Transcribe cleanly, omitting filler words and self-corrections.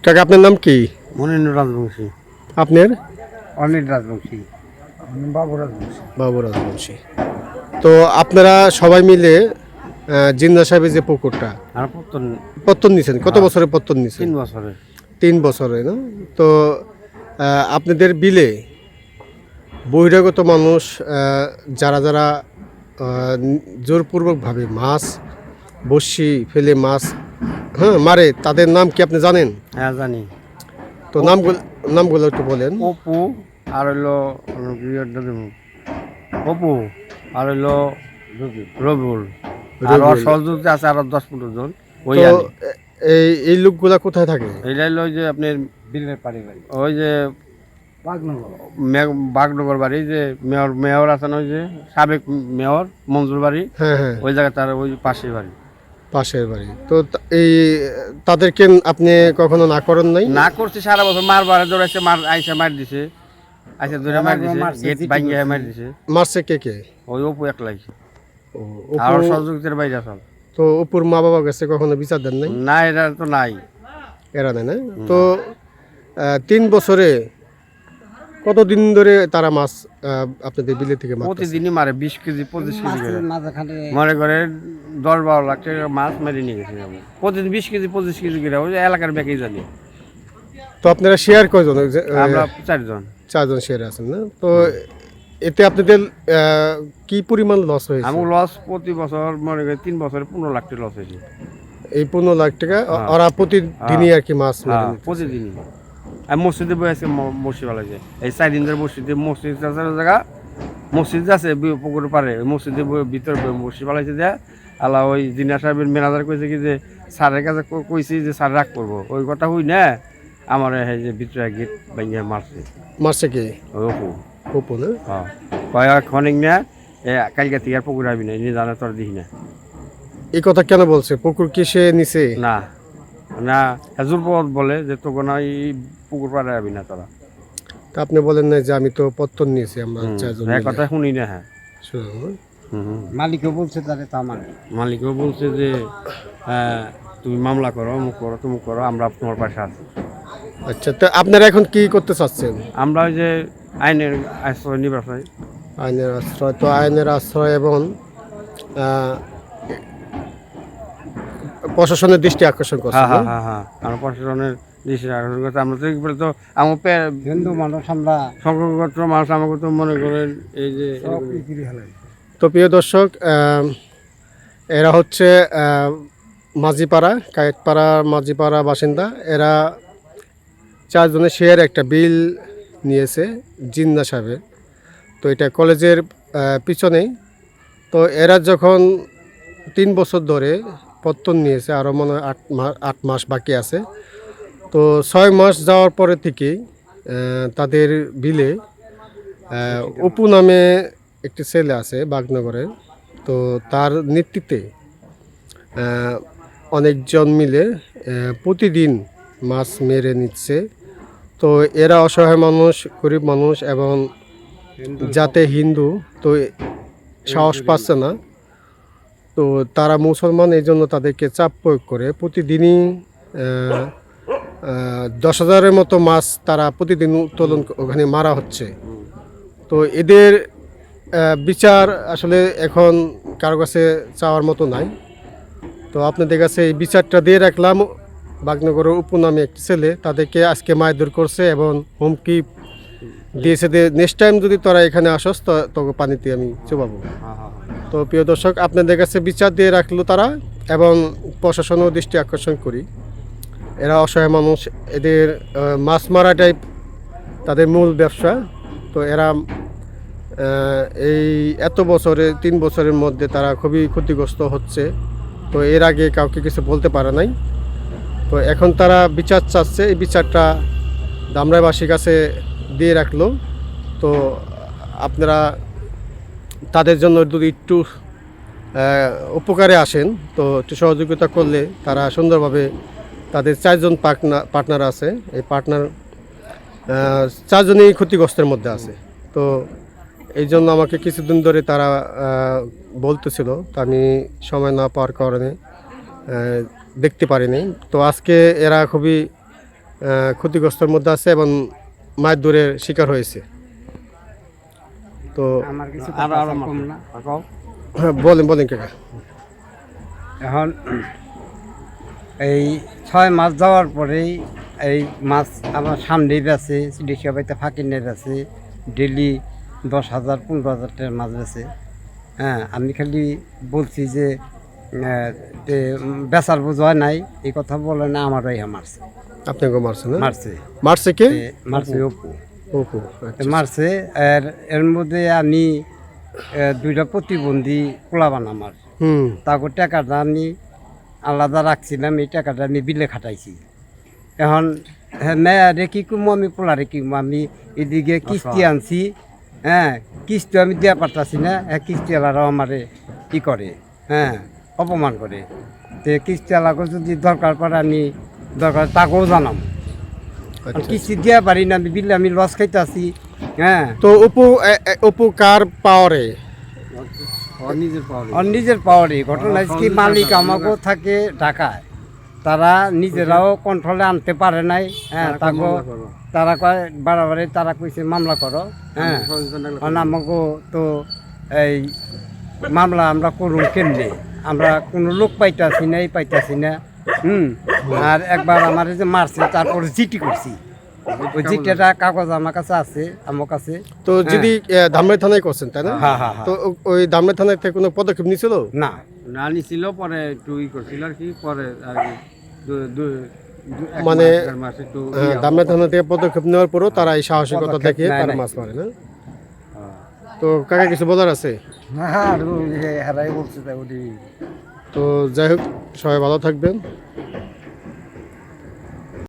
কাকা আপনার নাম কি? মনিন্দ্র রাজবংশী। আপনার? অনিল রাজবংশী। বাবু রাজবংশী। তো আপনারা সবাই মিলে জিন্দা সাহেবের যে পুকুরটা আর পত্তন পত্তন নিছেন, কত বছরে পত্তন নিছেন? 3 বছরের। 3 বছরে না? তো আপনাদের বিলে বহিরাগত মানুষ যারা যারা জোরপূর্বকভাবে মাছ বড়শি ফেলে মাছ মারে, তাদের নাম কি আপনি জানেন? হ্যাঁ জানি। তো নামগুলো একটু বলেন। অপু আর হইলো অপু আর হইলো রবিউল। আর ওর সহযোগী আছে আরো 10-15 জন। ওই তো আনে। এই লোকগুলা কোথায় থাকে? এইটা হইলো ওই যে আপনার বিলের পাড়ি বাড়ি, ওই যে বাগনগর বাড়ি, যে মেয়র আছেন, ওই যে সাবেক মেয়র মঞ্জুর বাড়ি, হ্যাঁ হ্যাঁ, ওই জায়গায় তার ওই পাশের বাড়ি। পাশের বাড়ি। তো এই তাদেরকে আপনি কখনো না করেন নাই? না করছি সারা বছর, মার বারে দৌড়াইছে, মার আইসা মার দিছে, আইসা ধরে মার দিছে, গেট ভাঙিয়ে মার দিছে। মারছে কে কে? ওই অপু একলাই। ও, আর অপু। সহযোগিতার বাইরে আসল। তো অপুর মা বাবা কাছে কখনো বিচার দেন নাই? না, এটা তো নাই। এরা নেয় না? তো 3 বছরে কতদিন ধরে তারা মাছ আপনাদের বিলে থেকে মাছ? প্রতিদিনই মারে 20 কেজি 25 কেজি করে। মনে করে 10-12 লাখ টাকা মাছ মেরে নিয়ে গেছে। প্রতিদিন 20 কেজি 25 কেজি করে, ওই যে এলাকার ব্যাকেই জানি। তো আপনারা শেয়ার কয়জন? আমরা 4 জন। 4 জন শেয়ার আছেন না? তো এতে আপনাদের কি পরিমাণ লস হয়েছে? আমার লস প্রতি বছর মনে করি 3 বছরে 15 লাখ টাকা লস হয়েছে। এই 15 লাখ টাকা ওরা প্রতিদিনই আর কি মাছ মেরে নিতেছে? প্রতিদিনই। আমি মসজিদে বই আছে, মসজিদ ভালো এই 4 দিন ধরে মসজিদে, মসজিদ আছে জায়গা, মসজিদ আছে পুকুরের পারে, ওই মসজিদের ভিতরে মসজিদ ভালাইছে দেয়া। আল্লাহ ওই জিনা সাহেবের ম্যানেজার কইছে কি যে স্যারের কাছে কইছি যে স্যার রাগ করবো, ওই কথা হই না আমার এই যে ভিতরে গেট ভেঙে মারছে। মারছে কি? ওই অপু। অপু না? হ্যাঁ, কয়েক খনিক না কালকে থেকে আর পুকুর আবি না, এনে জানা তোর দিই না। এই কথা কেন বলছে? পুকুর কি সে নিছে? না না, হাজুর পথ বলে যে তোকে না এই পুকুর পাড়ে আবি না তোরা। তা আপনি বলেন না যে আমি তো পত্তন নিয়েছি, আমরা 4 জন হ্যাঁ, কথা শুনি না। হ্যাঁ, শুনুন, মালিকও বলছে তারে, তা মানে মালিকও বলছে যে তুমি মামলা করো, অমুক করো, তুমুক করো, আমরা তোমার পাশে আছি। আচ্ছা, তো আপনারা এখন কি করতে চাচ্ছেন? আমরা ওই যে আইনের আশ্রয় নিবার চাই। আইনের আশ্রয়, তো আইনের আশ্রয় এবং প্রশাসনের দৃষ্টি আকর্ষণ করছে। হ্যাঁ হ্যাঁ হ্যাঁ হ্যাঁ, আমরা প্রশাসনের দৃষ্টি আকর্ষণ করছি। আমরা তো বলে তো আমার হিন্দু মানুষ, আমরা সংখ্যাগত মানুষ, আমাকে তো মনে করেন এই যে। তো প্রিয় দর্শক, এরা হচ্ছে মাঝিপাড়া, কায়েতপাড়া মাঝিপাড়া বাসিন্দা। এরা 4 জনের শেয়ার একটা বিল নিয়েছে জিন্না সাহেবের। তো এটা কলেজের পিছনেই। তো এরা যখন 3 বছর ধরে পত্তন নিয়েছে, আরও মনে হয় 8 মাস বাকি আছে। তো 6 মাস যাওয়ার পরে থেকেই তাদের বিলে অপু নামে একটি ছেলে আছে বাগনগরে। তো তার নেতৃত্বে অনেকজন মিলে প্রতিদিন মাছ মেরে নিচ্ছে। তো এরা অসহায় মানুষ, গরিব মানুষ এবং যাতে হিন্দু, তো সাহস পাচ্ছে না। তো তারা মুসলমান, এই জন্য তাদেরকে চাপ প্রয়োগ করে প্রতিদিনই 10,000-এর মতো মাছ তারা প্রতিদিন উত্তোলন ওখানে মারা হচ্ছে। তো এদের বিচার আসলে এখন কারো কাছে চাওয়ার মতো নাই। তো আপনাদের কাছে এই বিচারটা দিয়ে রাখলাম। বাগনগরের অপু নামে একটি ছেলে, তাদেরকে আজকে মারধর করছে এবং হুমকি দিয়েছে যে নেক্সট টাইম যদি তোরা এখানে আসস তোকে পানিতে আমি চুবাবো। তো প্রিয় দর্শক, আপনাদের কাছে বিচার দিয়ে রাখলো তারা, এবং প্রশাসনও দৃষ্টি আকর্ষণ করি। এরা অসহায় মানুষ, এদের মাছ মারাটাই তাদের মূল ব্যবসা। তো এরা এই এত বছরে 3 বছরের মধ্যে তারা খুবই ক্ষতিগ্রস্ত হচ্ছে। তো এর আগে কাউকে কিছু বলতে পারে নাই। তো এখন তারা বিচার চাচ্ছে, এই বিচারটা ধামরাইবাসীর কাছে দিয়ে রাখলো। তো আপনারা তাদের জন্য যদি একটু উপকারে আসেন, তো একটু সহযোগিতা করলে তারা সুন্দরভাবে, তাদের 4 জন পার্টনার আছে, এই পার্টনার 4 জনই ক্ষতিগ্রস্তের মধ্যে আছে। তো এই জন্য আমাকে কিছুদিন ধরে তারা বলতেছিল, তো আমি সময় না পাওয়ার কারণে দেখতে পারিনি। তো আজকে এরা খুবই ক্ষতিগ্রস্তের মধ্যে আছে এবং মারধরের শিকার হয়েছে। তো আমার কিছু আরো কথা আরো কম না। থাকো। হ্যাঁ, বলেন কাকা। এখন এই 6 মাস যাওয়ার পরেই এই মাছ আমার সামনেই বেছে দেশীয় বাড়িতে ফাঁকি নিয়ে বেছে ডেলি 10,000 15,000 টাকার মাছ বেছে। হ্যাঁ, আমি খালি বলছি যে বেচার বোঝা নাই, এই কথা বলে না, আমারও ইহা মারছে আপনাকে মারছে না? মারছে মারছে কে? মারছে অপু। ওপো। তো মারছে। আর এর মধ্যে আমি 2টা প্রতিবন্ধী পোলাবান আমার, হুম। তাকে টাকাটা আমি আলাদা রাখছিলাম, এই টাকাটা আমি বিলে খাটাইছি। এখন হ্যাঁ মেয়ারে কি করবো, আমি পোলারে কি করবো, আমি এদিকে কিস্তি আনছি। হ্যাঁ, কিস্তি আমি দেওয়া পারতাছি না, কিস্তিওয়ালারাও আমারে কি করে, হ্যাঁ অপমান করে। তো কিস্তিওয়ালাকে যদি দরকার পড়ে আমি দরকার তাকেও জানাম। আচ্ছা। কিস্তি দেওয়া পারি না, আমি বিলে আমি লস খাইতেছি। হ্যাঁ, তো অপু কার পাওয়ারে? ওর নিজের পাওয়া আর নিজের পাওয়ারে ঘটনা কি মালিক আমাকেও থাকে ঢাকায়, তারা নিজেরাও কন্ট্রোলে আনতে পারে নাই। হ্যাঁ, তাকে তারা কয় বাড়াবাড়ি, তারা কইছে মামলা করো। হ্যাঁ, কারণ আমাকে তো এই মামলা আমরা করুন কেমনে, আমরা কোনো লোক পাইতাছি না, পাইতাছি না। আর একবার আমার যে মারছে, তারপরে জিটি করছি, ওই জিটিটা কাগজ আমার কাছে আছে, আমার কাছে। তো যদি ধামরাই থানায় করছেন তাই না? হ্যাঁ হ্যাঁ হ্যাঁ। তো ওই ধামরাই থানায় থেকে কোনো পদক্ষেপ নিয়েছিল? না, না নিছিল, পরে একটু ই করছিল আর কি, পরে আর কি এক মানে, মাস, দেড় মাস একটু ধামরাই থানা থেকে পদক্ষেপ নেওয়ার পরও তারা এই সাহসিকতা পদক্ষেপ দেখে নেয় তারা নাই। মাছ মারে না? তো কাকা কিছু বলার আছে? হ্যাঁ, হারাই বলছে তাই। তো যাই হোক, সবাই ভালো থাকবেন।